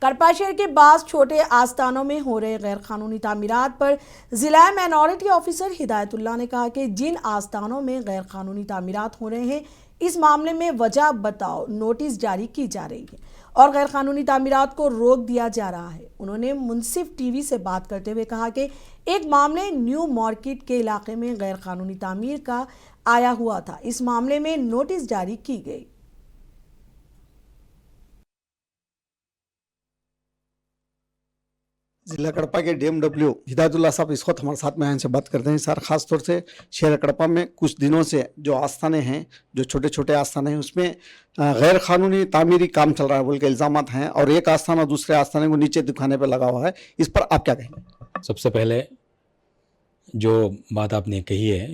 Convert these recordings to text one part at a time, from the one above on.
कड़पा शहर के बाद छोटे आस्थानों में हो रहे गैर कानूनी तामीरात पर जिला माइनॉरिटी ऑफिसर हिदायतुल्लाह ने कहा कि जिन आस्थानों में गैर कानूनी तामीरात हो रहे हैं, इस मामले में वजह बताओ नोटिस जारी की जा रही है और गैर कानूनी तामीरात को रोक दिया जा रहा है। उन्होंने मुंसिफ टीवी से बात करते हुए कहा कि एक मामले न्यू मार्केट के इलाके में गैर कानूनी तामीर का आया हुआ था। इस मामले में नोटिस जारी की गई। जिला कड़पा के डीएमडब्ल्यू हिदायतुल्लाह साहब इस वक्त हमारे साथ में हैं, इनसे बात करते हैं। सर, खास तौर से शहर कड़पा में कुछ दिनों से जो आस्थाने हैं, जो छोटे छोटे आस्थाने हैं, उसमें गैर कानूनी तामीरी काम चल रहा है बोल के इल्ज़ामात हैं और एक आस्थाना दूसरे आस्थाने को नीचे दिखाने पर लगा हुआ है। इस पर आप क्या कहेंगे? सबसे पहले जो बात आपने कही है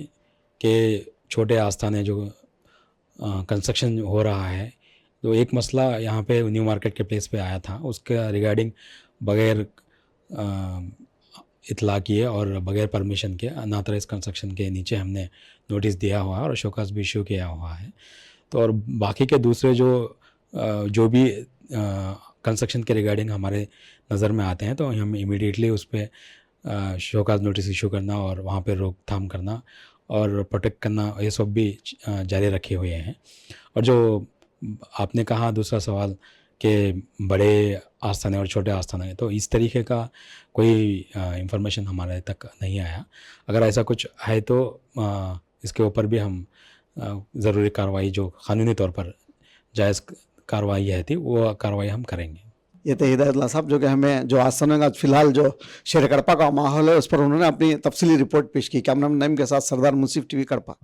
कि छोटे आस्थाने जो कंस्ट्रक्शन हो रहा है, तो एक मसला यहाँ पे न्यू मार्केट के प्लेस पे आया था, उसके रिगार्डिंग बगैर इतला किए और बगैर परमिशन के अनऑथराइज कंस्ट्रक्शन के नीचे हमने नोटिस दिया हुआ है और शोकास भी इशू किया हुआ है। तो और बाकी के दूसरे जो भी कंस्ट्रक्शन के रिगार्डिंग हमारे नज़र में आते हैं, तो हम इमीडिएटली उस पर शोकास नोटिस इशू करना और वहाँ पे रोकथाम करना और प्रोटेक्ट करना, ये सब भी जारी रखे हुए हैं। और जो आपने कहा दूसरा सवाल कि बड़े आस्थाने और छोटे आस्थाने, तो इस तरीके का कोई इंफॉर्मेशन हमारे तक नहीं आया। अगर ऐसा कुछ है तो इसके ऊपर भी हम ज़रूरी कार्रवाई, जो कानूनी तौर पर जायज़ कार्रवाई है थी, वो कार्रवाई हम करेंगे। ये थे हिदायतुल्लाह साहब, जो कि हमें जो आस्थानों का फिलहाल जो शहर कड़पा का माहौल है उस पर उन्होंने अपनी तफसीली रिपोर्ट पेश की। कैमरामैन नईम के साथ सरदार मुंसिफ टीवी कड़पा।